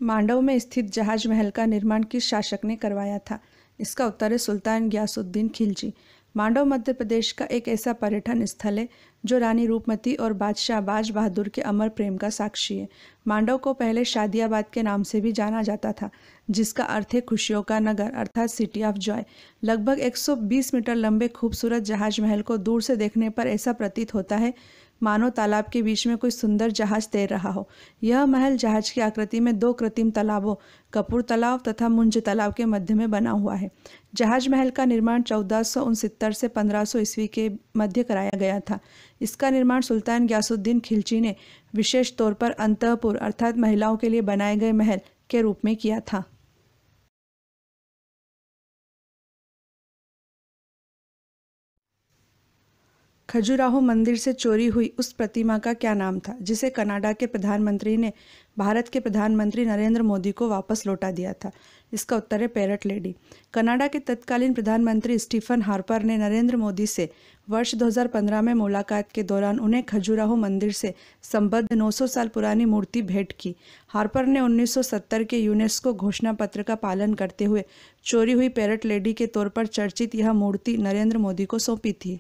मांडव में स्थित जहाज महल का निर्माण किस शासक ने करवाया था? इसका उत्तर है सुल्तान गियासुद्दीन खिलजी। मांडव मध्य प्रदेश का एक ऐसा पर्यटन स्थल है जो रानी रूपमती और बादशाह बाज बहादुर के अमर प्रेम का साक्षी है। मांडव को पहले शादियाबाद के नाम से भी जाना जाता था, जिसका अर्थ है खुशियों का नगर अर्थात सिटी ऑफ जॉय। लगभग 120 मीटर लंबे खूबसूरत जहाज महल को दूर से देखने पर ऐसा प्रतीत होता है मानो तालाब के बीच में कोई सुंदर जहाज तैर रहा हो। यह महल जहाज की आकृति में 2 कृत्रिम तालाबों कपूर तालाब तथा मुंज तालाब के मध्य में बना हुआ है। जहाज महल का निर्माण 1469 से 1500 ईस्वी के मध्य कराया गया था। इसका निर्माण सुल्तान गियासुद्दीन खिलजी ने विशेष तौर पर अंतःपुर अर्थात महिलाओं के लिए बनाए गए महल के रूप में किया था। खजुराहो मंदिर से चोरी हुई उस प्रतिमा का क्या नाम था जिसे कनाडा के प्रधानमंत्री ने भारत के प्रधानमंत्री नरेंद्र मोदी को वापस लौटा दिया था? इसका उत्तर है पैरट लेडी। कनाडा के तत्कालीन प्रधानमंत्री स्टीफन हार्पर ने नरेंद्र मोदी से वर्ष 2015 में मुलाकात के दौरान उन्हें खजुराहो मंदिर से संबद्ध 900 साल पुरानी मूर्ति भेंट की। हार्पर ने 1970 के यूनेस्को घोषणा पत्र का पालन करते हुए चोरी हुई पैरट लेडी के तौर पर चर्चित यह मूर्ति नरेंद्र मोदी को सौंपी थी।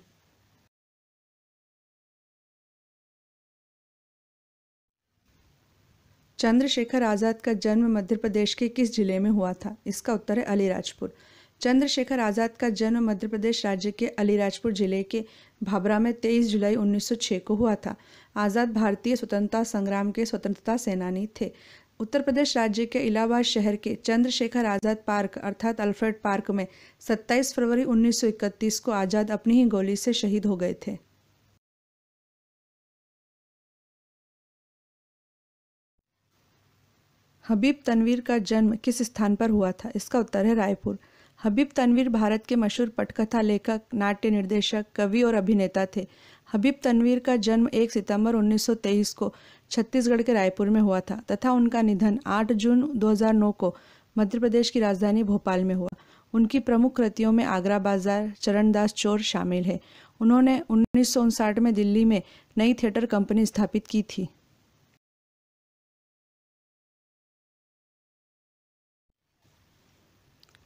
चंद्रशेखर आज़ाद का जन्म मध्य प्रदेश के किस जिले में हुआ था? इसका उत्तर है अलीराजपुर। चंद्रशेखर आज़ाद का जन्म मध्य प्रदेश राज्य के अलीराजपुर जिले के भाभरा में 23 जुलाई 1906 को हुआ था। आज़ाद भारतीय स्वतंत्रता संग्राम के स्वतंत्रता सेनानी थे। उत्तर प्रदेश राज्य के इलाहाबाद शहर के चंद्रशेखर आज़ाद पार्क अर्थात अल्फ्रेड पार्क में 27 फरवरी 1931 को आज़ाद अपनी ही गोली से शहीद हो गए थे। हबीब तनवीर का जन्म किस स्थान पर हुआ था? इसका उत्तर है रायपुर। हबीब तनवीर भारत के मशहूर पटकथा लेखक, नाट्य निर्देशक, कवि और अभिनेता थे। हबीब तनवीर का जन्म 1 सितंबर 1923 को छत्तीसगढ़ के रायपुर में हुआ था तथा उनका निधन 8 जून 2009 को मध्य प्रदेश की राजधानी भोपाल में हुआ। उनकी प्रमुख कृतियों में आगरा बाजार, चरणदास चोर शामिल है। उन्होंने 1959 में दिल्ली में नई थिएटर कंपनी स्थापित की थी।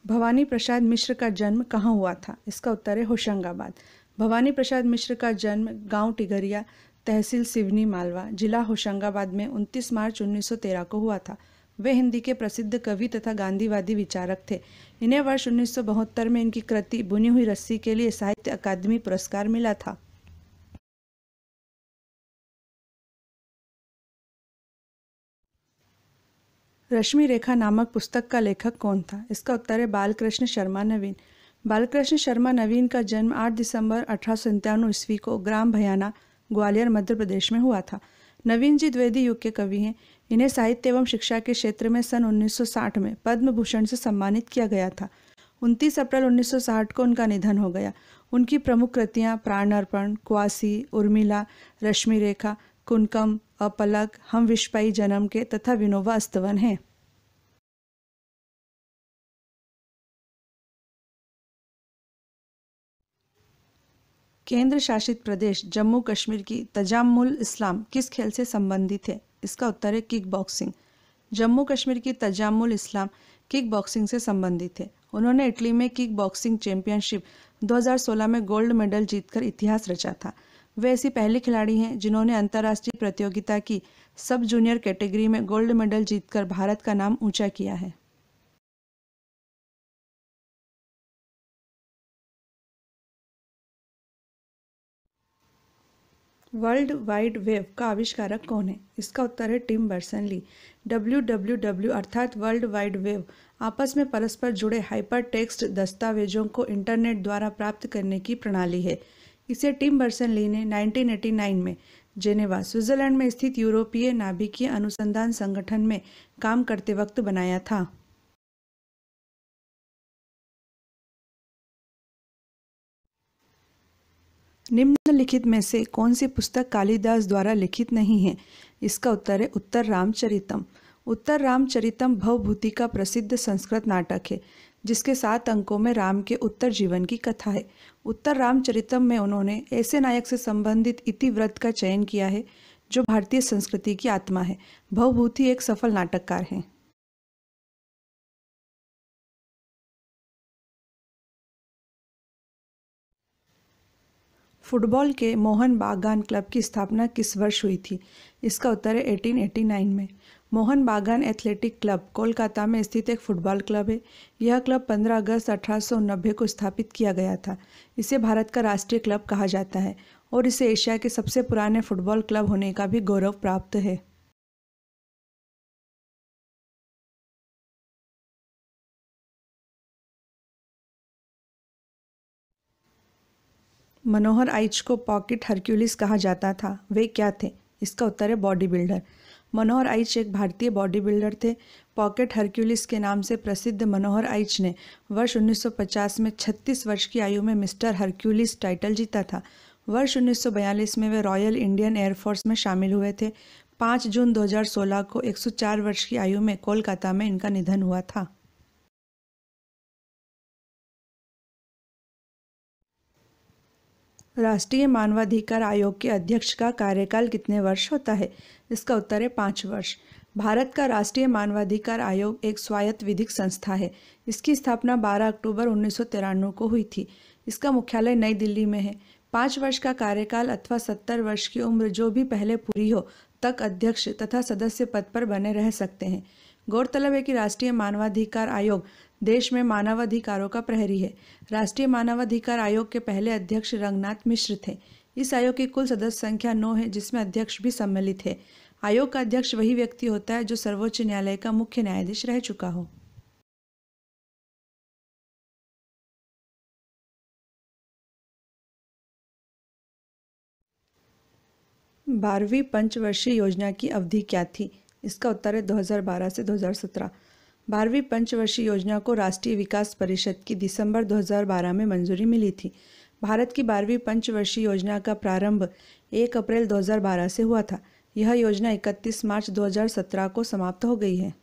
भवानी प्रसाद मिश्र का जन्म कहाँ हुआ था? इसका उत्तर है होशंगाबाद। भवानी प्रसाद मिश्र का जन्म गांव टिगरिया, तहसील सिवनी, मालवा, जिला होशंगाबाद में 29 मार्च 1913 को हुआ था। वे हिंदी के प्रसिद्ध कवि तथा गांधीवादी विचारक थे। इन्हें वर्ष 1972 में इनकी कृति बुनी हुई रस्सी के लिए साहित्य अकादमी पुरस्कार मिला था। रश्मि रेखा नामक पुस्तक का लेखक कौन था? इसका उत्तर है बालकृष्ण शर्मा नवीन। बालकृष्ण शर्मा नवीन का जन्म 8 दिसंबर 1897 ईस्वी को ग्राम भयाना, ग्वालियर, मध्य प्रदेश में हुआ था। नवीन जी द्विवेदी युग के कवि हैं। इन्हें साहित्य एवं शिक्षा के क्षेत्र में सन 1960 में पद्म भूषण से सम्मानित किया गया था। 29 अप्रैल 1960 को उनका निधन हो गया। उनकी प्रमुख कृतियाँ प्राण अर्पण, क्वासी, उर्मिला, रश्मि रेखा, कुनकम, अपलक, हम विश्वपाई जन्म के तथा विनोबा अस्तवन हैं। केंद्र शासित प्रदेश जम्मू कश्मीर की तजामुल इस्लाम किस खेल से संबंधित है? इसका उत्तर है किक बॉक्सिंग। जम्मू कश्मीर की तजामुल इस्लाम किक बॉक्सिंग से संबंधित है। उन्होंने इटली में किक बॉक्सिंग चैंपियनशिप 2016 में गोल्ड मेडल जीतकर इतिहास रचा था। वे ऐसी पहली खिलाड़ी हैं जिन्होंने अंतर्राष्ट्रीय प्रतियोगिता की सब जूनियर कैटेगरी में गोल्ड मेडल जीतकर भारत का नाम ऊंचा किया है। वर्ल्ड वाइड वेब का आविष्कारक कौन है? इसका उत्तर है टिम बर्नर्स-ली। WWW अर्थात वर्ल्ड वाइड वेब आपस में परस्पर जुड़े हाइपर टेक्स्ट दस्तावेजों को इंटरनेट द्वारा प्राप्त करने की प्रणाली है। इसे टिम बर्नर्स-ली ने 1989 में जेनेवा, स्विट्जरलैंड में स्थित यूरोपीय नाभिकीय अनुसंधान संगठन में काम करते वक्त बनाया था। निम्नलिखित में से कौन सी पुस्तक कालिदास द्वारा लिखित नहीं है? इसका उत्तर है उत्तर रामचरितम। उत्तर रामचरितम भवभूति का प्रसिद्ध संस्कृत नाटक है, जिसके 7 अंकों में राम के उत्तर जीवन की कथा है। उत्तर रामचरितम में उन्होंने ऐसे नायक से संबंधित इतिवृत्त का चयन किया है जो भारतीय संस्कृति की आत्मा है। भवभूति एक सफल नाटककार हैं। फुटबॉल के मोहन बागान क्लब की स्थापना किस वर्ष हुई थी? इसका उत्तर है 1889 में। मोहन बागान एथलेटिक क्लब कोलकाता में स्थित एक फुटबॉल क्लब है। यह क्लब 15 अगस्त 1890 को स्थापित किया गया था। इसे भारत का राष्ट्रीय क्लब कहा जाता है और इसे एशिया के सबसे पुराने फुटबॉल क्लब होने का भी गौरव प्राप्त है। मनोहर आइच को पॉकेट हरक्यूलिस कहा जाता था, वे क्या थे? इसका उत्तर है बॉडी बिल्डर। मनोहर आइच एक भारतीय बॉडी बिल्डर थे। पॉकेट हरक्यूलिस के नाम से प्रसिद्ध मनोहर आइच ने वर्ष 1950 में 36 वर्ष की आयु में मिस्टर हरक्यूलिस टाइटल जीता था। वर्ष 1942 में वे रॉयल इंडियन एयरफोर्स में शामिल हुए थे। 5 जून 2016 को 104 वर्ष की आयु में कोलकाता में इनका निधन हुआ था। राष्ट्रीय मानवाधिकार आयोग के अध्यक्ष का कार्यकाल कितने वर्ष होता है? इसका उत्तर है 5 वर्ष। भारत का राष्ट्रीय मानवाधिकार आयोग एक स्वायत्त विधिक संस्था है। इसकी स्थापना 12 अक्टूबर 1993 को हुई थी। इसका मुख्यालय नई दिल्ली में है। 5 वर्ष का कार्यकाल अथवा 70 वर्ष की उम्र जो भी पहले पूरी हो तक अध्यक्ष तथा सदस्य पद पर बने रह सकते हैं। गौरतलब है कि राष्ट्रीय मानवाधिकार आयोग देश में मानवाधिकारों का प्रहरी है। राष्ट्रीय मानवाधिकार आयोग के पहले अध्यक्ष रंगनाथ मिश्र थे। इस आयोग की कुल सदस्य संख्या 9 है, जिसमें अध्यक्ष भी सम्मिलित है। आयोग का अध्यक्ष वही व्यक्ति होता है जो सर्वोच्च न्यायालय का मुख्य न्यायाधीश रह चुका हो। 12वीं पंचवर्षीय योजना की अवधि क्या थी? इसका उत्तर है 2012 से 2017। 12वीं पंचवर्षीय योजना को राष्ट्रीय विकास परिषद की दिसंबर 2012 में मंजूरी मिली थी। भारत की 12वीं पंचवर्षीय योजना का प्रारंभ 1 अप्रैल 2012 से हुआ था। यह योजना 31 मार्च 2017 को समाप्त हो गई है।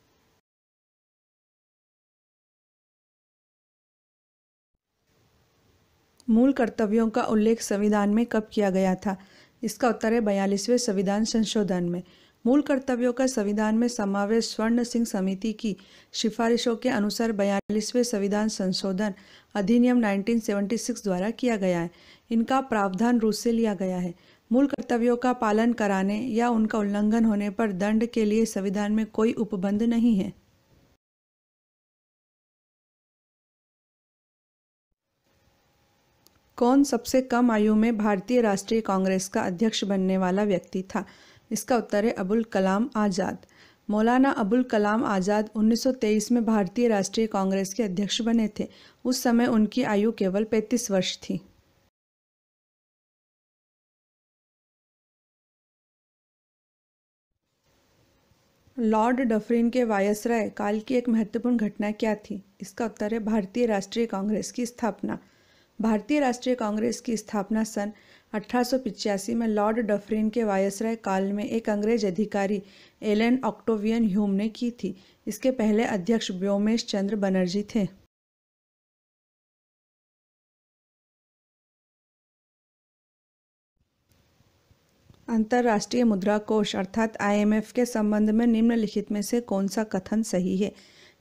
मूल कर्तव्यों का उल्लेख संविधान में कब किया गया था? इसका उत्तर है 42वें संविधान संशोधन में। मूल कर्तव्यों का संविधान में समावेश स्वर्ण सिंह समिति की सिफारिशों के अनुसार 42वें संविधान संशोधन अधिनियम 1976 द्वारा किया गया है। इनका प्रावधान रूस से लिया गया है। मूल कर्तव्यों का पालन कराने या उनका उल्लंघन होने पर दंड के लिए संविधान में कोई उपबंध नहीं है। कौन सबसे कम आयु में भारतीय राष्ट्रीय कांग्रेस का अध्यक्ष बनने वाला व्यक्ति था? इसका उत्तर है अबुल कलाम आज़ाद। मौलाना अबुल कलाम आज़ाद 1923 में भारतीय राष्ट्रीय कांग्रेस के अध्यक्ष बने थे। उस समय उनकी आयु केवल 35 वर्ष थी। लॉर्ड डफरिन के वायसराय काल की एक महत्वपूर्ण घटना क्या थी? इसका उत्तर है भारतीय राष्ट्रीय कांग्रेस की स्थापना। भारतीय राष्ट्रीय कांग्रेस की स्थापना सन 1885 में लॉर्ड डफरिन के वायसराय काल में एक अंग्रेज अधिकारी एलन ऑक्टेवियन ह्यूम ने की थी। इसके पहले अध्यक्ष व्योमेश चंद्र बनर्जी थे। अंतर्राष्ट्रीय मुद्रा कोष अर्थात IMF के संबंध में निम्नलिखित में से कौन सा कथन सही है?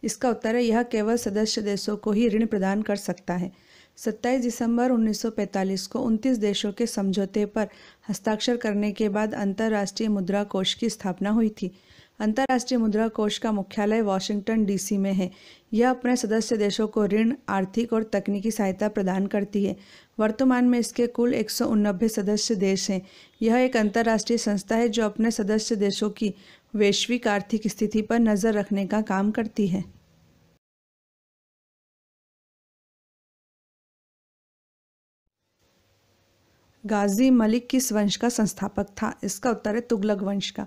इसका उत्तर है यह केवल सदस्य देशों को ही ऋण प्रदान कर सकता है। 27 दिसंबर 1945 को 29 देशों के समझौते पर हस्ताक्षर करने के बाद अंतर्राष्ट्रीय मुद्रा कोष की स्थापना हुई थी। अंतर्राष्ट्रीय मुद्रा कोष का मुख्यालय वाशिंगटन DC में है। यह अपने सदस्य देशों को ऋण, आर्थिक और तकनीकी सहायता प्रदान करती है। वर्तमान में इसके कुल 189 सदस्य देश हैं। यह एक अंतर्राष्ट्रीय संस्था है जो अपने सदस्य देशों की वैश्विक आर्थिक स्थिति पर नज़र रखने का काम करती है। गाजी मलिक किस वंश का संस्थापक था? इसका उत्तर है तुगलक वंश का।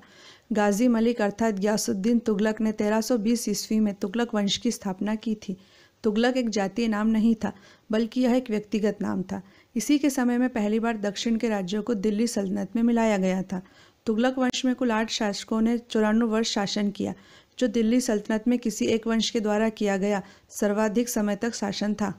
गाजी मलिक अर्थात ग्यासुद्दीन तुगलक ने 1320 ईस्वी में तुगलक वंश की स्थापना की थी। तुगलक एक जातीय नाम नहीं था, बल्कि यह एक व्यक्तिगत नाम था। इसी के समय में पहली बार दक्षिण के राज्यों को दिल्ली सल्तनत में मिलाया गया था। तुगलक वंश में कुल 8 शासकों ने 94 वर्ष शासन किया, जो दिल्ली सल्तनत में किसी एक वंश के द्वारा किया गया सर्वाधिक समय तक शासन था।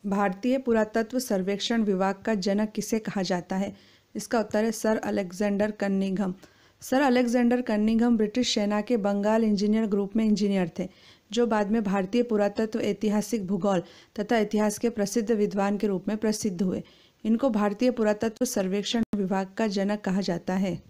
भारतीय पुरातत्व सर्वेक्षण विभाग का जनक किसे कहा जाता है? इसका उत्तर है sir Alexander Cunningham. Sir Alexander Cunningham British सेना के बंगाल इंजीनियर ग्रुप में इंजीनियर थे, जो बाद में भारतीय पुरातत्व, ऐतिहासिक भूगोल तथा इतिहास के प्रसिद्ध विद्वान के रूप में प्रसिद्ध हुए। इनको भारतीय पुरातत्व सर्वेक्षण विभाग का जनक कहा जाता है।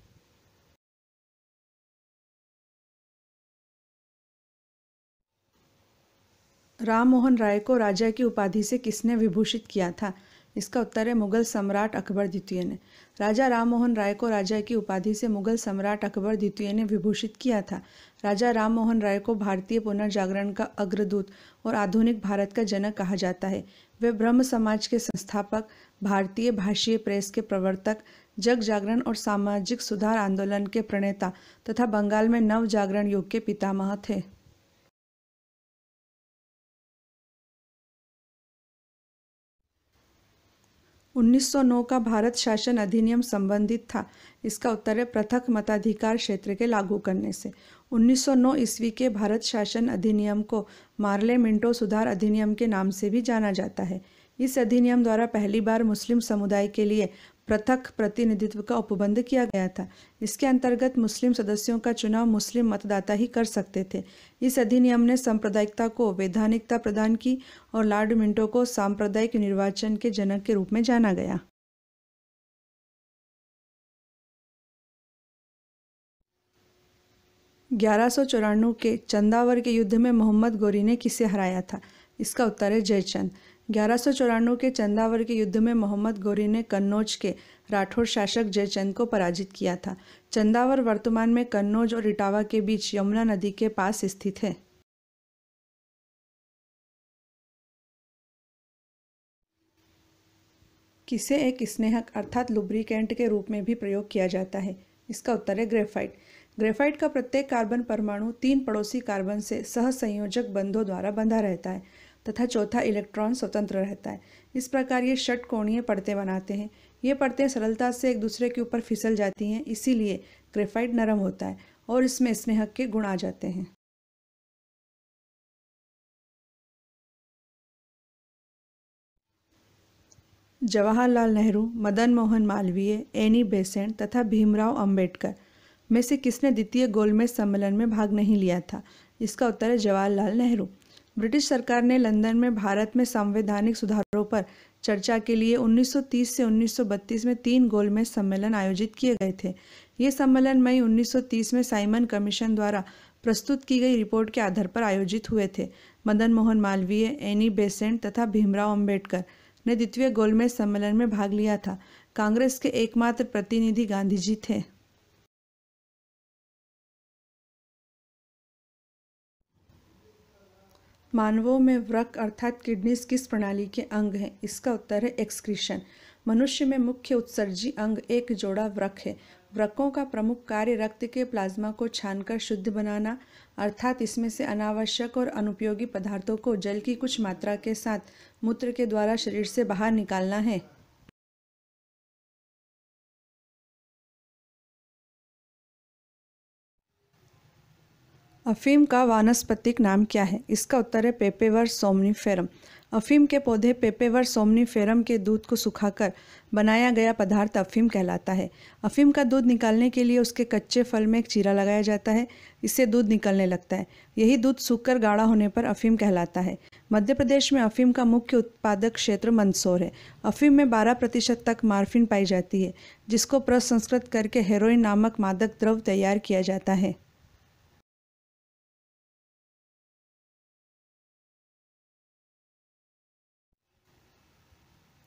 राम मोहन राय को राजा की उपाधि से किसने विभूषित किया था? इसका उत्तर है मुगल सम्राट अकबर द्वितीय ने। राजा राम मोहन राय को राजा की उपाधि से मुगल सम्राट अकबर द्वितीय ने विभूषित किया था। राजा राम मोहन राय को भारतीय पुनर्जागरण का अग्रदूत और आधुनिक भारत का जनक कहा जाता है। वे ब्रह्म समाज के संस्थापक, भारतीय भाषीय प्रेस के प्रवर्तक, जग जागरण और सामाजिक सुधार आंदोलन के प्रणेता तथा बंगाल में नव जागरण युग के पितामह थे। 1909 का भारत शासन अधिनियम संबंधित था। इसका उत्तर है पृथक मताधिकार क्षेत्र के लागू करने से। 1909 ईस्वी के भारत शासन अधिनियम को मार्ले मिंटो सुधार अधिनियम के नाम से भी जाना जाता है। इस अधिनियम द्वारा पहली बार मुस्लिम समुदाय के लिए पृथक प्रतिनिधित्व का उपबंध किया गया था। इसके अंतर्गत मुस्लिम सदस्यों का चुनाव मुस्लिम मतदाता ही कर सकते थे। इस अधिनियम ने सांप्रदायिकता को वैधानिकता प्रदान की और लॉर्ड मिंटो को सांप्रदायिक निर्वाचन के जनक के रूप में जाना गया। (1194) के चंदावर के युद्ध में मोहम्मद गोरी ने किसे हराया था? इसका उत्तर है जयचंद। 1194 के चंदावर के युद्ध में मोहम्मद गोरी ने कन्नौज के राठौर शासक जयचंद को पराजित किया था। चंदावर वर्तमान में कन्नौज और इटावा के बीच यमुना नदी के पास स्थित है। किसे एक स्नेहक अर्थात लुब्रिकेंट के रूप में भी प्रयोग किया जाता है? इसका उत्तर है ग्रेफाइट। ग्रेफाइट का प्रत्येक कार्बन परमाणु 3 पड़ोसी कार्बन से सहसंयोजक बंधों द्वारा बंधा रहता है तथा चौथा इलेक्ट्रॉन स्वतंत्र रहता है। इस प्रकार ये षटकोणीय परतें बनाते हैं। ये परतें सरलता से एक दूसरे के ऊपर फिसल जाती हैं, इसीलिए ग्रेफाइट नरम होता है और इसमें स्नेहक के गुण आ जाते हैं। जवाहरलाल नेहरू, मदन मोहन मालवीय, एनी बेसेंट तथा भीमराव अंबेडकर में से किसने द्वितीय गोलमेज सम्मेलन में भाग नहीं लिया था? इसका उत्तर है जवाहरलाल नेहरू। ब्रिटिश सरकार ने लंदन में भारत में संवैधानिक सुधारों पर चर्चा के लिए 1930 से 1932 में 3 गोलमेज सम्मेलन आयोजित किए गए थे। ये सम्मेलन मई 1930 में साइमन कमीशन द्वारा प्रस्तुत की गई रिपोर्ट के आधार पर आयोजित हुए थे। मदन मोहन मालवीय, एनी बेसेंट तथा भीमराव अंबेडकर ने द्वितीय गोलमेज सम्मेलन में भाग लिया था। कांग्रेस के एकमात्र प्रतिनिधि गांधी जी थे। मानवों में वृक्क अर्थात किडनीज किस प्रणाली के अंग हैं? इसका उत्तर है एक्सक्रीशन। मनुष्य में मुख्य उत्सर्जी अंग एक जोड़ा वृक्क है। वृक्कों का प्रमुख कार्य रक्त के प्लाज्मा को छानकर शुद्ध बनाना अर्थात इसमें से अनावश्यक और अनुपयोगी पदार्थों को जल की कुछ मात्रा के साथ मूत्र के द्वारा शरीर से बाहर निकालना है। अफीम का वानस्पतिक नाम क्या है? इसका उत्तर है पेपेवर सोमनिफेरम। अफीम के पौधे पेपेवर सोमनिफेरम के दूध को सुखाकर बनाया गया पदार्थ अफीम कहलाता है। अफीम का दूध निकालने के लिए उसके कच्चे फल में एक चीरा लगाया जाता है। इससे दूध निकलने लगता है। यही दूध सूखकर गाढ़ा होने पर अफीम कहलाता है। मध्य प्रदेश में अफीम का मुख्य उत्पादक क्षेत्र मंदसौर है। अफीम में 12% तक मार्फिन पाई जाती है, जिसको प्रसंस्कृत करके हेरोइन नामक मादक द्रव्य तैयार किया जाता है।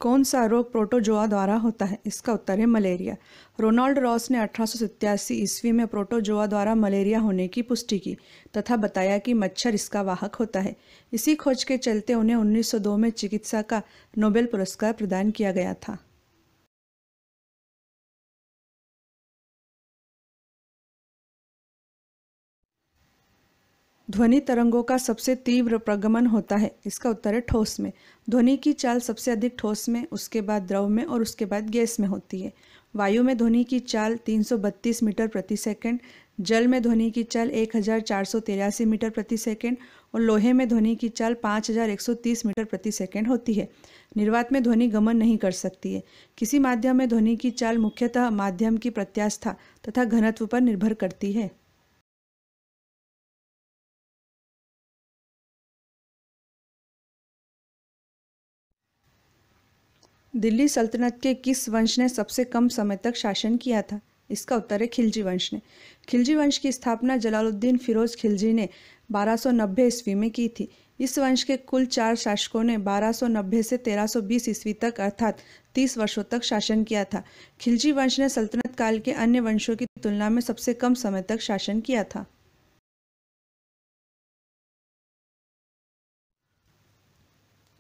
कौन सा रोग प्रोटोजोआ द्वारा होता है? इसका उत्तर है मलेरिया। रोनाल्ड रॉस ने 1887 ईस्वी में प्रोटोजोआ द्वारा मलेरिया होने की पुष्टि की तथा बताया कि मच्छर इसका वाहक होता है। इसी खोज के चलते उन्हें 1902 में चिकित्सा का नोबेल पुरस्कार प्रदान किया गया था। ध्वनि तरंगों का सबसे तीव्र प्रगमन होता है? इसका उत्तर है ठोस में। ध्वनि की चाल सबसे अधिक ठोस में, उसके बाद द्रव में और उसके बाद गैस में होती है। वायु में ध्वनि की चाल 332 मीटर प्रति सेकंड, जल में ध्वनि की चाल 1483 मीटर प्रति सेकंड और लोहे में ध्वनि की चाल 5130 मीटर प्रति सेकंड होती है। निर्वात में ध्वनि गमन नहीं कर सकती है। किसी माध्यम में ध्वनि की चाल मुख्यतः माध्यम की प्रत्यास्था तथा घनत्व पर निर्भर करती है। दिल्ली सल्तनत के किस वंश ने सबसे कम समय तक शासन किया था? इसका उत्तर है खिलजी वंश ने। खिलजी वंश की स्थापना जलालुद्दीन फिरोज खिलजी ने 1290 ईस्वी में की थी। इस वंश के कुल 4 शासकों ने 1290 से 1320 ईस्वी तक अर्थात 30 वर्षों तक शासन किया था। खिलजी वंश ने सल्तनत काल के अन्य वंशों की तुलना में सबसे कम समय तक शासन किया था।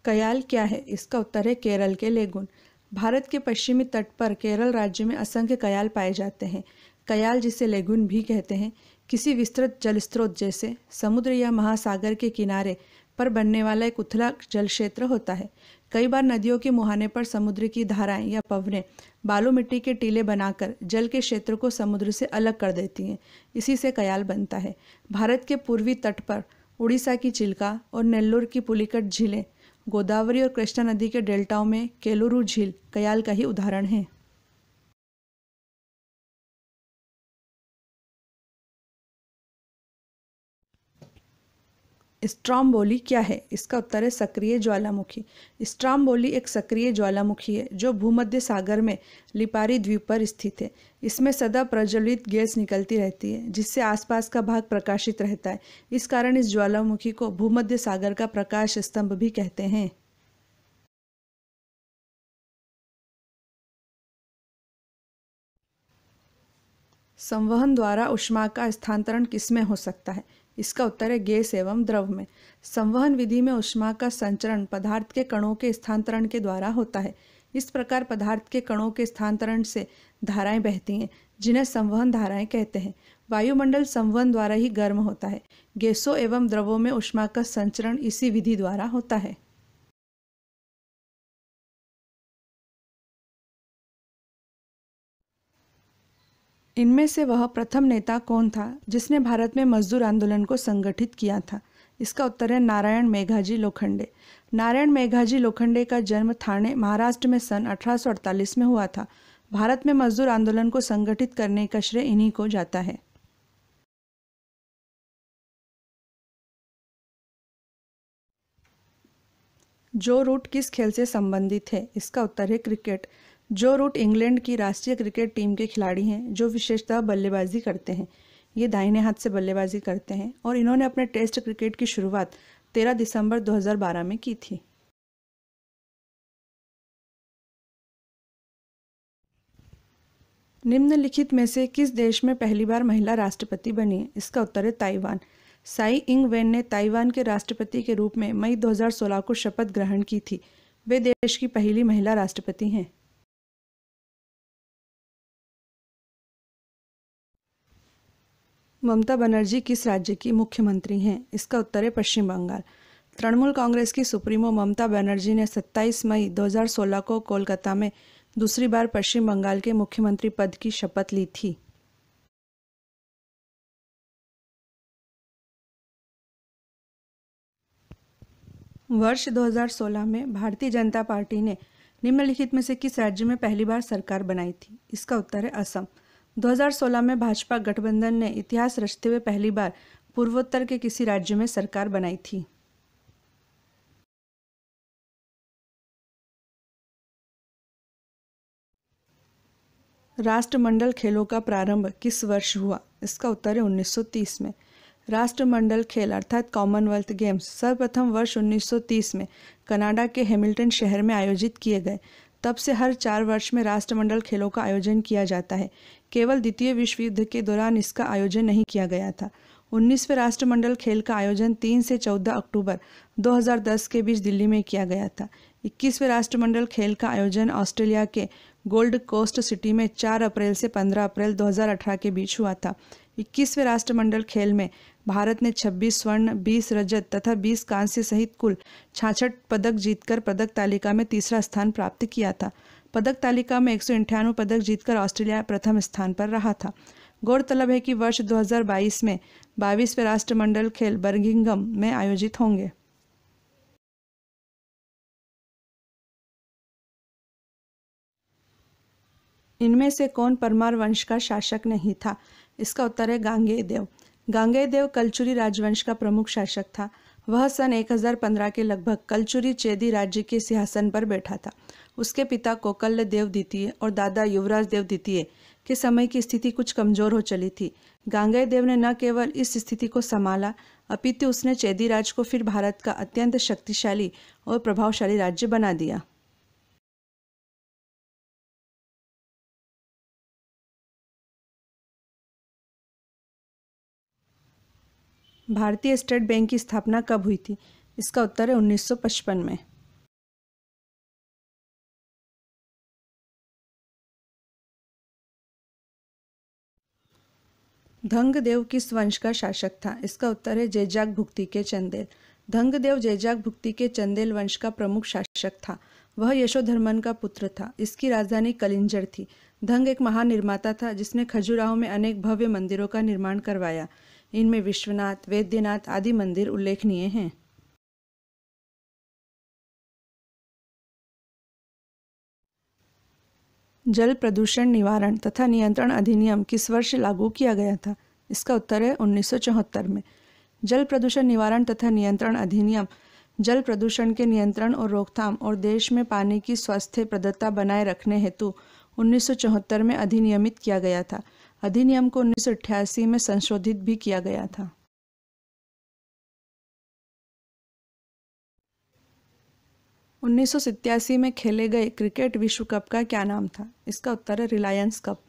कयाल क्या है? इसका उत्तर है केरल के लेगुन। भारत के पश्चिमी तट पर केरल राज्य में असंख्य कयाल पाए जाते हैं। कयाल, जिसे लेगुन भी कहते हैं, किसी विस्तृत जलस्रोत जैसे समुद्र या महासागर के किनारे पर बनने वाला एक उथला जल क्षेत्र होता है। कई बार नदियों के मुहाने पर समुद्र की धाराएं या पवनें बालू मिट्टी के टीले बनाकर जल के क्षेत्र को समुद्र से अलग कर देती हैं। इसी से कयाल बनता है। भारत के पूर्वी तट पर उड़ीसा की चिल्का और नेल्लोर की पुलिकट झीलें, गोदावरी और कृष्णा नदी के डेल्टाओं में केलुरु झील कयाल का ही उदाहरण है। स्ट्रोम्बोली क्या है? इसका उत्तर है सक्रिय ज्वालामुखी। स्ट्रोम्बोली एक सक्रिय ज्वालामुखी है जो भूमध्य सागर में लिपारी द्वीप पर स्थित है। इसमें सदा प्रज्वलित गैस निकलती रहती है जिससे आसपास का भाग प्रकाशित रहता है। इस कारण इस ज्वालामुखी को भूमध्य सागर का प्रकाश स्तंभ भी कहते हैं। संवहन द्वारा ऊष्मा का स्थानांतरण किसमें हो सकता है? इसका उत्तर है गैस एवं द्रव में। संवहन विधि में ऊष्मा का संचरण पदार्थ के कणों के स्थानांतरण के द्वारा होता है। इस प्रकार पदार्थ के कणों के स्थानांतरण से धाराएं बहती हैं जिन्हें संवहन धाराएं कहते हैं। वायुमंडल संवहन द्वारा ही गर्म होता है। गैसों एवं द्रवों में ऊष्मा का संचरण इसी विधि द्वारा होता है। इनमें से वह प्रथम नेता कौन था जिसने भारत में मजदूर आंदोलन को संगठित किया था? इसका उत्तर है नारायण मेघाजी लोखंडे। नारायण मेघाजी लोखंडे का जन्म ठाणे, महाराष्ट्र में सन 1848 में हुआ था। भारत में मजदूर आंदोलन को संगठित करने का श्रेय इन्हीं को जाता है। जो रूट किस खेल से संबंधित है? इसका उत्तर है क्रिकेट। जो रूट इंग्लैंड की राष्ट्रीय क्रिकेट टीम के खिलाड़ी हैं जो विशेषतः बल्लेबाजी करते हैं। ये दाहिने हाथ से बल्लेबाजी करते हैं और इन्होंने अपने टेस्ट क्रिकेट की शुरुआत 13 दिसंबर 2012 में की थी। निम्नलिखित में से किस देश में पहली बार महिला राष्ट्रपति बनी है? इसका उत्तर है ताइवान। साई इंग वेन ने ताइवान के राष्ट्रपति के रूप में मई 2016 को शपथ ग्रहण की थी। वे देश की पहली महिला राष्ट्रपति हैं। ममता बनर्जी किस राज्य की मुख्यमंत्री हैं? इसका उत्तर है पश्चिम बंगाल। तृणमूल कांग्रेस की सुप्रीमो ममता बनर्जी ने 27 मई 2016 को कोलकाता में दूसरी बार पश्चिम बंगाल के मुख्यमंत्री पद की शपथ ली थी। वर्ष 2016 में भारतीय जनता पार्टी ने निम्नलिखित में से किस राज्य में पहली बार सरकार बनाई थी? इसका उत्तर है असम। 2016 में भाजपा गठबंधन ने इतिहास रचते हुए पहली बार पूर्वोत्तर के किसी राज्य में सरकार बनाई थी। राष्ट्रमंडल खेलों का प्रारंभ किस वर्ष हुआ? इसका उत्तर है 1930 में। राष्ट्रमंडल खेल अर्थात कॉमनवेल्थ गेम्स सर्वप्रथम वर्ष 1930 में कनाडा के हैमिल्टन शहर में आयोजित किए गए। तब से हर 4 वर्ष में राष्ट्रमंडल खेलों का आयोजन किया जाता है। केवल द्वितीय विश्व युद्ध के दौरान इसका आयोजन नहीं किया गया था। 19वें राष्ट्रमंडल खेल का आयोजन 3 से 14 अक्टूबर 2010 के बीच दिल्ली में किया गया था। 21वें राष्ट्रमंडल खेल का आयोजन ऑस्ट्रेलिया के गोल्ड कोस्ट सिटी में 4 अप्रैल से 15 अप्रैल 2018 के बीच हुआ था। 21वें राष्ट्रमंडल खेल में भारत ने 26 स्वर्ण, 20 रजत तथा 20 कांस्य सहित कुल 66 पदक जीतकर पदक तालिका में तीसरा स्थान प्राप्त किया था। पदक तालिका में 198 पदक जीतकर ऑस्ट्रेलिया प्रथम स्थान पर रहा था। गौरतलब है कि वर्ष 2022 में 22वें राष्ट्रमंडल खेल बर्मिंघम में आयोजित होंगे। इनमें से कौन परमार वंश का शासक नहीं था? इसका उत्तर है गांगेय देव। गांगेय देव कलचुरी राजवंश का प्रमुख शासक था। वह सन 1015 के लगभग कलचुरी चेदी राज्य के सिंहासन पर बैठा था। उसके पिता कोकल्य देव द्वितीय और दादा युवराज देव द्वितीय के समय की स्थिति कुछ कमजोर हो चली थी। गांगेय देव ने न केवल इस स्थिति को संभाला, अपितु उसने चेदी राज को फिर भारत का अत्यंत शक्तिशाली और प्रभावशाली राज्य बना दिया। भारतीय स्टेट बैंक की स्थापना कब हुई थी? इसका उत्तर है 1955 में। धंगदेव किस वंश का शासक था? इसका उत्तर है जैजाक भुक्ति के चंदेल। धंगदेव जैजाक भुक्ति के चंदेल वंश का प्रमुख शासक था। वह यशोधर्मन का पुत्र था। इसकी राजधानी कलिंजर थी। धंग एक महान निर्माता था जिसने खजुराहो में अनेक भव्य मंदिरों का निर्माण करवाया। इनमें विश्वनाथ, वैद्यनाथ आदि मंदिर उल्लेखनीय हैं। जल प्रदूषण निवारण तथा नियंत्रण अधिनियम किस वर्ष लागू किया गया था? इसका उत्तर है 1974 में। जल प्रदूषण निवारण तथा नियंत्रण अधिनियम जल प्रदूषण के नियंत्रण और रोकथाम और देश में पानी की स्वास्थ्यप्रदता बनाए रखने हेतु 1974 में अधिनियमित किया गया था। अधिनियम को 1988 में संशोधित भी किया गया था। उन्नीस में खेले गए क्रिकेट विश्व कप का क्या नाम था? इसका उत्तर है रिलायंस कप।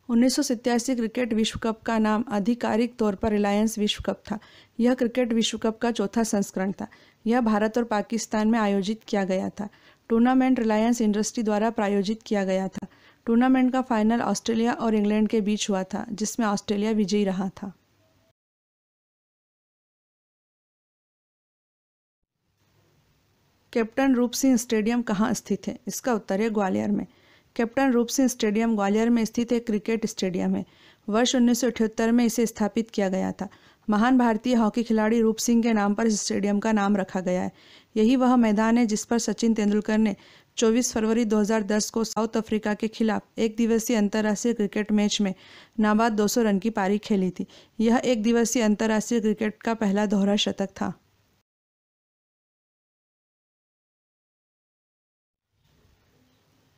1987 क्रिकेट विश्व कप का नाम आधिकारिक तौर पर रिलायंस विश्व कप था। यह क्रिकेट विश्व कप का चौथा संस्करण था। यह भारत और पाकिस्तान में आयोजित किया गया था। टूर्नामेंट रिलायंस इंडस्ट्री द्वारा प्रायोजित किया गया था। टूर्नामेंट का फाइनल ऑस्ट्रेलिया और इंग्लैंड के बीच हुआ था, जिसमें ऑस्ट्रेलिया विजयी रहा था। कैप्टन रूप सिंह स्टेडियम कहाँ स्थित है? इसका उत्तर है ग्वालियर में। कैप्टन रूप सिंह स्टेडियम ग्वालियर में स्थित एक क्रिकेट स्टेडियम है। वर्ष 1978 में इसे स्थापित किया गया था। महान भारतीय हॉकी खिलाड़ी रूप सिंह के नाम पर इस स्टेडियम का नाम रखा गया है। यही वह मैदान है जिस पर सचिन तेंदुलकर ने 24 फरवरी 2010 को साउथ अफ्रीका के खिलाफ एक दिवसीय अंतर्राष्ट्रीय क्रिकेट मैच में नाबाद 200 रन की पारी खेली थी। यह एक दिवसीय अंतर्राष्ट्रीय क्रिकेट का पहला दोहरा शतक था।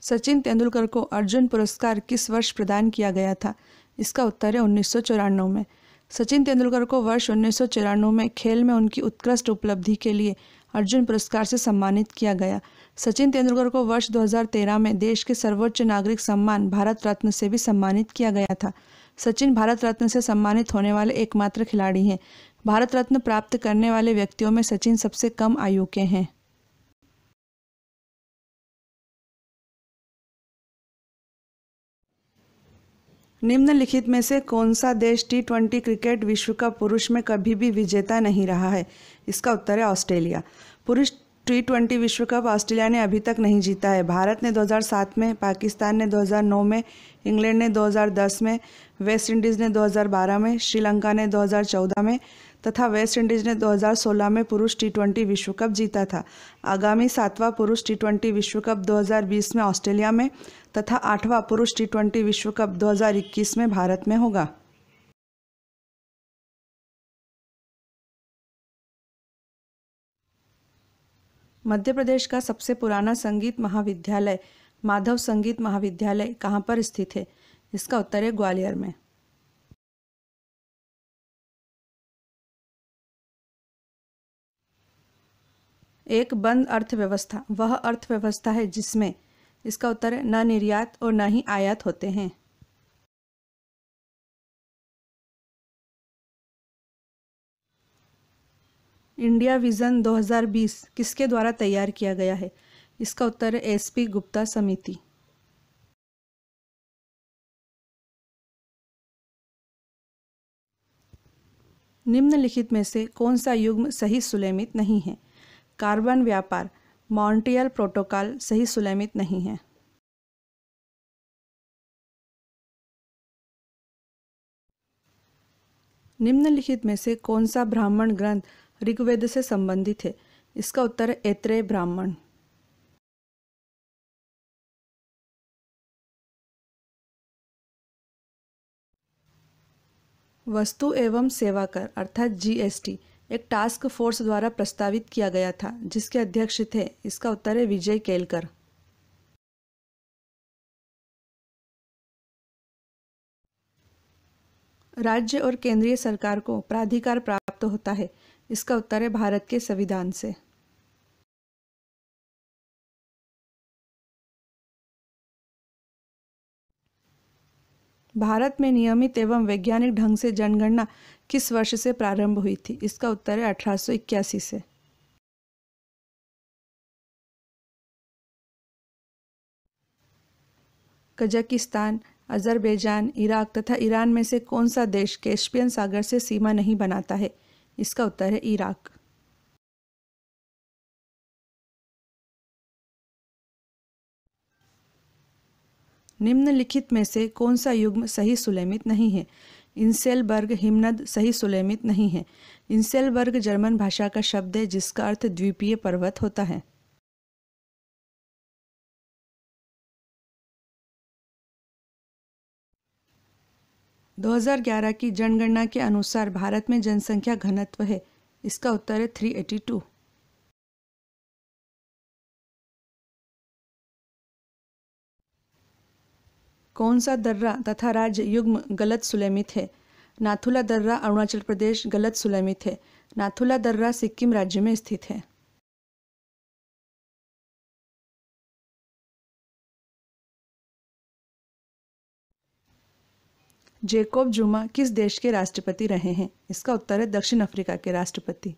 सचिन तेंदुलकर को अर्जुन पुरस्कार किस वर्ष प्रदान किया गया था? इसका उत्तर है 1994 में। सचिन तेंदुलकर को वर्ष 1994 में खेल में उनकी उत्कृष्ट उपलब्धि के लिए अर्जुन पुरस्कार से सम्मानित किया गया। सचिन तेंदुलकर को वर्ष 2013 में देश के सर्वोच्च नागरिक सम्मान भारत रत्न से भी सम्मानित किया गया था। सचिन भारत रत्न से सम्मानित होने वाले एकमात्र खिलाड़ी हैं। भारत रत्न प्राप्त करने वाले व्यक्तियों में सचिन सबसे कम आयु के हैं। निम्नलिखित में से कौन सा देश T20 क्रिकेट विश्व कप पुरुष में कभी भी विजेता नहीं रहा है? इसका उत्तर है ऑस्ट्रेलिया। पुरुष T20 विश्व कप ऑस्ट्रेलिया ने अभी तक नहीं जीता है। भारत ने 2007 में, पाकिस्तान ने 2009 में, इंग्लैंड ने 2010 में, वेस्ट इंडीज़ ने 2012 में, श्रीलंका ने 2014 में तथा वेस्ट इंडीज़ ने 2016 में पुरुष T20 विश्व कप जीता था। आगामी 7वां पुरुष T20 विश्व कप 2020 में ऑस्ट्रेलिया में तथा 8वां पुरुष T20 विश्व कप 2021 में भारत में होगा। मध्य प्रदेश का सबसे पुराना संगीत महाविद्यालय माधव संगीत महाविद्यालय कहाँ पर स्थित है? इसका उत्तर है ग्वालियर में। एक बंद अर्थव्यवस्था वह अर्थव्यवस्था है जिसमें, इसका उत्तर है न निर्यात और न ही आयात होते हैं। इंडिया विजन 2020 किसके द्वारा तैयार किया गया है? इसका उत्तर है SP गुप्ता समिति। निम्नलिखित में से कौन सा युग्म सही सुलेमित नहीं है? कार्बन व्यापार मॉन्ट्रियल प्रोटोकॉल सही सुलेमित नहीं है। निम्नलिखित में से कौन सा ब्राह्मण ग्रंथ ऋग्वेद से संबंधित है? इसका उत्तर है ऐत्रेय ब्राह्मण। वस्तु एवं सेवा कर अर्थात जीएसटी एक टास्क फोर्स द्वारा प्रस्तावित किया गया था, जिसके अध्यक्ष थे। इसका उत्तर है विजय केलकर। राज्य और केंद्रीय सरकार को प्राधिकार प्राप्त होता है। इसका उत्तर है भारत के संविधान से। भारत में नियमित एवं वैज्ञानिक ढंग से जनगणना किस वर्ष से प्रारंभ हुई थी? इसका उत्तर है 1881 से। कजाकिस्तान, अजरबैजान, इराक तथा ईरान में से कौन सा देश कैस्पियन सागर से सीमा नहीं बनाता है? इसका उत्तर है इराक। निम्नलिखित में से कौन सा युग्म सही सुलेमित नहीं है? इंसेलबर्ग हिमनद सही सुलेमित नहीं है। इंसेलबर्ग जर्मन भाषा का शब्द है जिसका अर्थ द्वीपीय पर्वत होता है। दो 2011 की जनगणना के अनुसार भारत में जनसंख्या घनत्व है। इसका उत्तर है 382। कौन सा दर्रा तथा राज्य युग्म गलत सुलेमित है? नाथुला दर्रा अरुणाचल प्रदेश गलत सुलेमित है। नाथुला दर्रा सिक्किम राज्य में स्थित है। जेकोब जुमा किस देश के राष्ट्रपति रहे हैं? इसका उत्तर है दक्षिण अफ्रीका के राष्ट्रपति।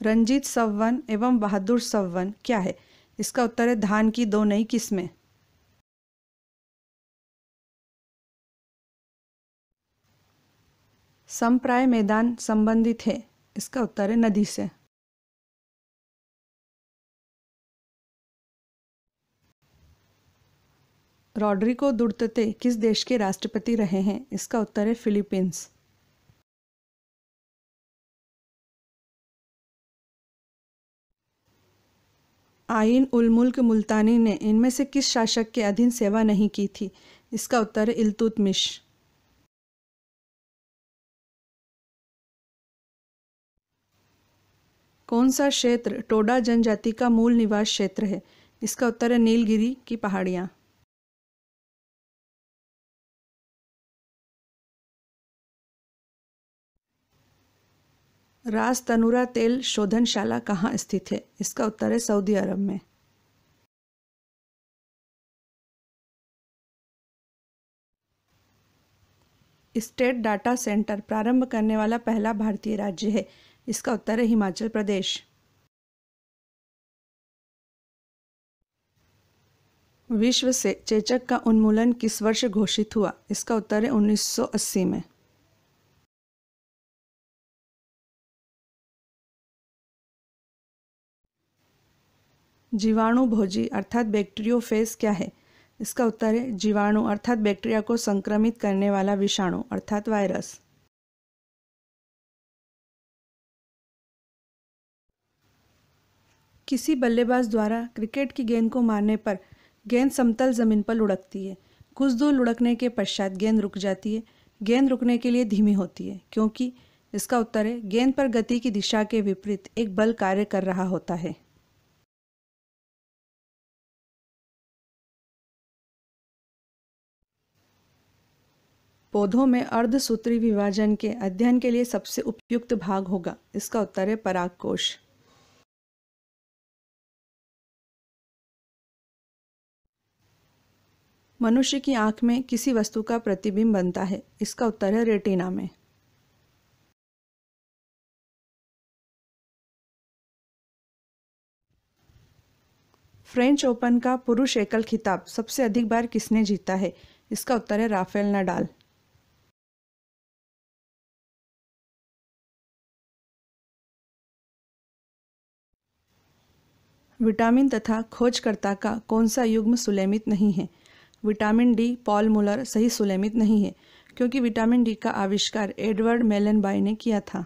रंजीत सव1 एवं बहादुर सव1 क्या है? इसका उत्तर है धान की दो नई किस्में। समप्राय मैदान संबंधित है। इसका उत्तर है नदी से। रॉड्रिगो दुर्तते किस देश के राष्ट्रपति रहे हैं? इसका उत्तर है फिलीपींस। आइन उल मुल्क मुल्तानी ने इनमें से किस शासक के अधीन सेवा नहीं की थी? इसका उत्तर है इल्तुतमिश। कौन सा क्षेत्र टोडा जनजाति का मूल निवास क्षेत्र है? इसका उत्तर है नीलगिरी की पहाड़ियाँ। रास तनुरा तेल शोधनशाला कहाँ स्थित है? इसका उत्तर है सऊदी अरब में। स्टेट डाटा सेंटर प्रारंभ करने वाला पहला भारतीय राज्य है। इसका उत्तर है हिमाचल प्रदेश। विश्व से चेचक का उन्मूलन किस वर्ष घोषित हुआ? इसका उत्तर है 1980 में। जीवाणु भोजी अर्थात बैक्टीरियोफेज क्या है? इसका उत्तर है जीवाणु अर्थात बैक्टीरिया को संक्रमित करने वाला विषाणु अर्थात वायरस। किसी बल्लेबाज द्वारा क्रिकेट की गेंद को मारने पर गेंद समतल जमीन पर लुढ़कती है। कुछ दूर लुढ़कने के पश्चात गेंद रुक जाती है। गेंद रुकने के लिए धीमी होती है क्योंकि? इसका उत्तर है गेंद पर गति की दिशा के विपरीत एक बल कार्य कर रहा होता है। पौधों में अर्धसूत्री विभाजन के अध्ययन के लिए सबसे उपयुक्त भाग होगा? इसका उत्तर है परागकोश। मनुष्य की आंख में किसी वस्तु का प्रतिबिंब बनता है? इसका उत्तर है रेटिना में। फ्रेंच ओपन का पुरुष एकल खिताब सबसे अधिक बार किसने जीता है? इसका उत्तर है राफेल नडाल। विटामिन तथा खोजकर्ता का कौन सा युग्म सुलेमित नहीं है? विटामिन डी पॉल मुलर सही सुलेमित नहीं है, क्योंकि विटामिन डी का आविष्कार एडवर्ड मेलेनबाई ने किया था।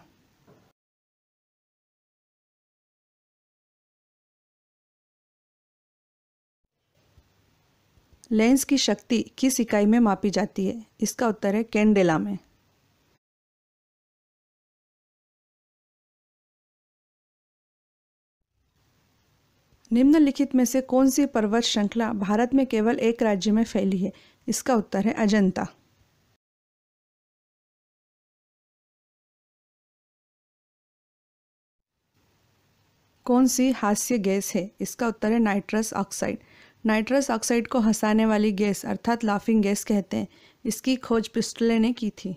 लेंस की शक्ति किस इकाई में मापी जाती है? इसका उत्तर है कैंडेला में। निम्नलिखित में से कौन सी पर्वत श्रृंखला भारत में केवल एक राज्य में फैली है? इसका उत्तर है अजंता। कौन सी हास्य गैस है? इसका उत्तर है नाइट्रस ऑक्साइड। नाइट्रस ऑक्साइड को हंसाने वाली गैस अर्थात लाफिंग गैस कहते हैं। इसकी खोज पिस्टले ने की थी।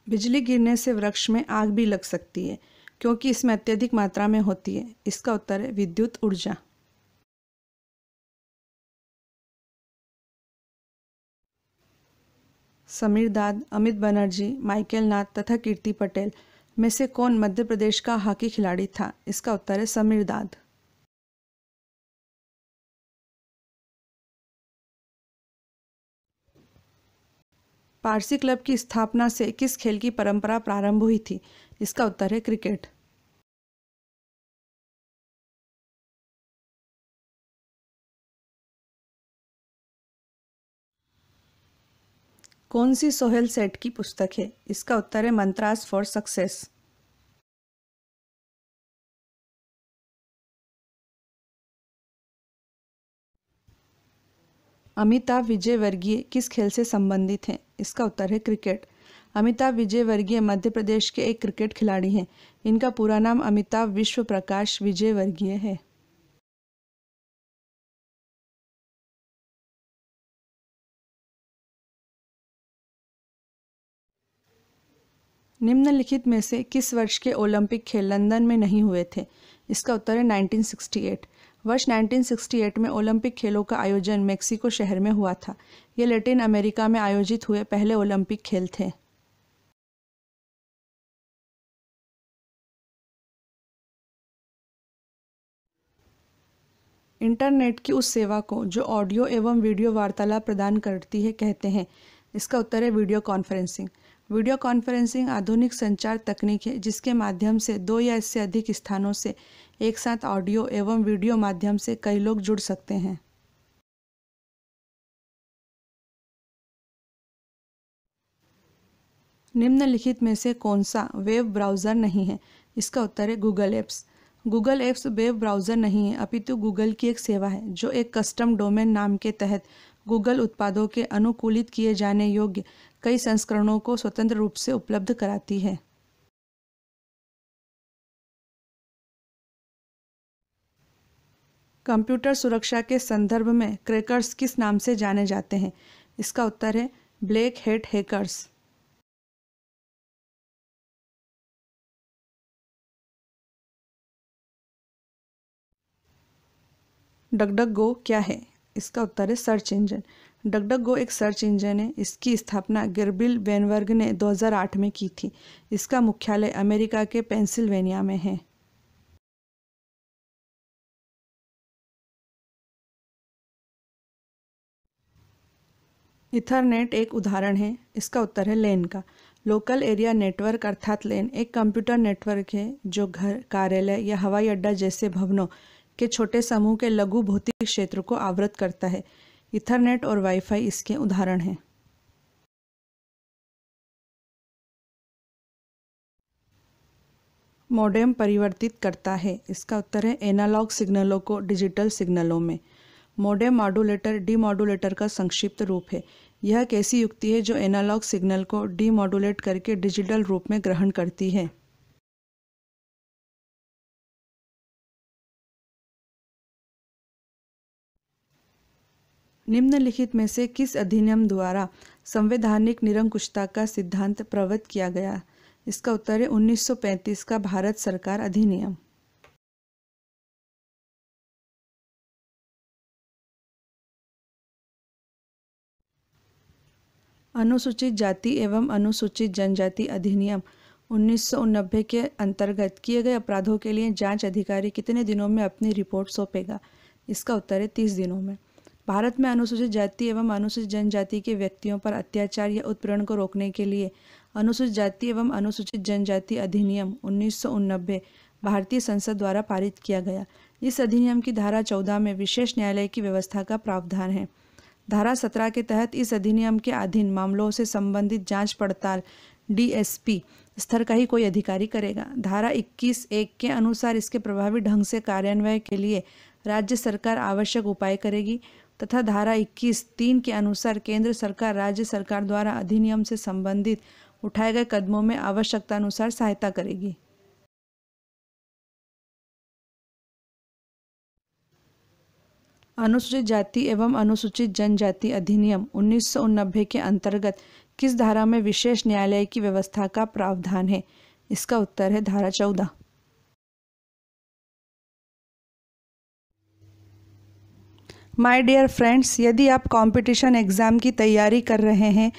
बिजली गिरने से वृक्ष में आग भी लग सकती है, क्योंकि इसमें अत्यधिक मात्रा में होती है। इसका उत्तर है विद्युत ऊर्जा। समीर दाद, अमित बनर्जी, माइकल नाथ तथा कीर्ति पटेल में से कौन मध्य प्रदेश का हॉकी खिलाड़ी था? इसका उत्तर है समीर दाद। पारसी क्लब की स्थापना से किस खेल की परंपरा प्रारंभ हुई थी? इसका उत्तर है क्रिकेट। कौन सी सोहेल सेठ की पुस्तक है? इसका उत्तर है मंत्रास फॉर सक्सेस। अमिताभ विजय वर्गीय किस खेल से संबंधित हैं? इसका उत्तर है क्रिकेट। अमिताभ विजय वर्गीय मध्य प्रदेश के एक क्रिकेट खिलाड़ी हैं। इनका पूरा नाम अमिताभ विश्व प्रकाश विजय वर्गीय है। निम्नलिखित में से किस वर्ष के ओलंपिक खेल लंदन में नहीं हुए थे? इसका उत्तर है 1968। वर्ष 1968 में ओलंपिक खेलों का आयोजन मेक्सिको शहर में हुआ था। ये लैटिन अमेरिका में आयोजित हुए पहले ओलंपिक खेल थे। इंटरनेट की उस सेवा को जो ऑडियो एवं वीडियो वार्तालाप प्रदान करती है कहते हैं? इसका उत्तर है वीडियो कॉन्फ्रेंसिंग। वीडियो कॉन्फ्रेंसिंग आधुनिक संचार तकनीक है जिसके माध्यम से दो या इससे अधिक स्थानों से एक साथ ऑडियो एवं वीडियो माध्यम से कई लोग जुड़ सकते हैं। निम्नलिखित में से कौन सा वेब ब्राउज़र नहीं है? इसका उत्तर है Google apps. Google apps web browser नहीं है, अपितु गूगल की एक सेवा है जो एक कस्टम डोमेन नाम के तहत गूगल उत्पादों के अनुकूलित किए जाने योग्य कई संस्करणों को स्वतंत्र रूप से उपलब्ध कराती है। कंप्यूटर सुरक्षा के संदर्भ में क्रैकर्स किस नाम से जाने जाते हैं? इसका उत्तर है ब्लैक हैट हैकर्स। डगडग गो क्या है? इसका उत्तर है सर्च इंजन। डगडग गो एक सर्च इंजन है। इसकी स्थापना गिरबिल वेनवर्ग ने 2008 में की थी। इसका मुख्यालय अमेरिका के पेंसिल्वेनिया में है। इथरनेट एक उदाहरण है। इसका उत्तर है लेन का। लोकल एरिया नेटवर्क अर्थात लेन एक कंप्यूटर नेटवर्क है जो घर, कार्यालय या हवाई अड्डा जैसे भवनों के छोटे समूह के लघु भौतिक क्षेत्र को आवृत करता है। इथरनेट और वाईफाई इसके उदाहरण हैं। मॉडेम परिवर्तित करता है। इसका उत्तर है एनालॉग सिग्नलों को डिजिटल सिग्नलों में। मॉडेम मॉड्यूलेटर डीमॉड्यूलेटर का संक्षिप्त रूप है। यह एक ऐसी युक्ति है जो एनालॉग सिग्नल को डीमॉड्यूलेट करके डिजिटल रूप में ग्रहण करती है। निम्नलिखित में से किस अधिनियम द्वारा संवैधानिक निरंकुशता का सिद्धांत प्रवृत्त किया गया? इसका उत्तर है 1935 का भारत सरकार अधिनियम। अनुसूचित जाति एवं अनुसूचित जनजाति अधिनियम 1990 के अंतर्गत किए गए अपराधों के लिए जांच अधिकारी कितने दिनों में अपनी रिपोर्ट सौंपेगा? इसका उत्तर है 30 दिनों में। भारत में अनुसूचित जाति एवं अनुसूचित जनजाति के व्यक्तियों पर अत्याचार या उत्पीड़न को रोकने के लिए अनुसूचित जाति एवं अनुसूचित जनजाति अधिनियम 1990 भारतीय संसद द्वारा पारित किया गया। इस अधिनियम की धारा 14 में विशेष न्यायालय की व्यवस्था का प्रावधान है। धारा 17 के तहत इस अधिनियम के अधीन मामलों से संबंधित जांच पड़ताल डीएसपी स्तर का ही कोई अधिकारी करेगा। धारा 21(1) के अनुसार इसके प्रभावी ढंग से कार्यान्वयन के लिए राज्य सरकार आवश्यक उपाय करेगी तथा धारा 21(3) के अनुसार केंद्र सरकार राज्य सरकार द्वारा अधिनियम से संबंधित उठाए गए कदमों में आवश्यकतानुसार सहायता करेगी। अनुसूचित जाति एवं अनुसूचित जनजाति अधिनियम 1990 के अंतर्गत किस धारा में विशेष न्यायालय की व्यवस्था का प्रावधान है? इसका उत्तर है धारा 14। माय डियर फ्रेंड्स, यदि आप कंपटीशन एग्ज़ाम की तैयारी कर रहे हैं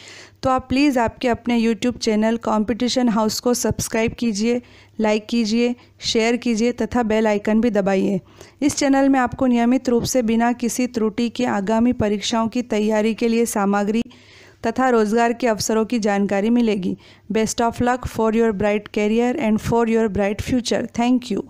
तो आप प्लीज़ आपके अपने यूट्यूब चैनल कंपटीशन हाउस को सब्सक्राइब कीजिए, लाइक कीजिए, शेयर कीजिए तथा बेल आइकन भी दबाइए। इस चैनल में आपको नियमित रूप से बिना किसी त्रुटि के आगामी परीक्षाओं की तैयारी के लिए सामग्री तथा रोजगार के अवसरों की जानकारी मिलेगी। Best of luck for your bright career and for your bright future. Thank you.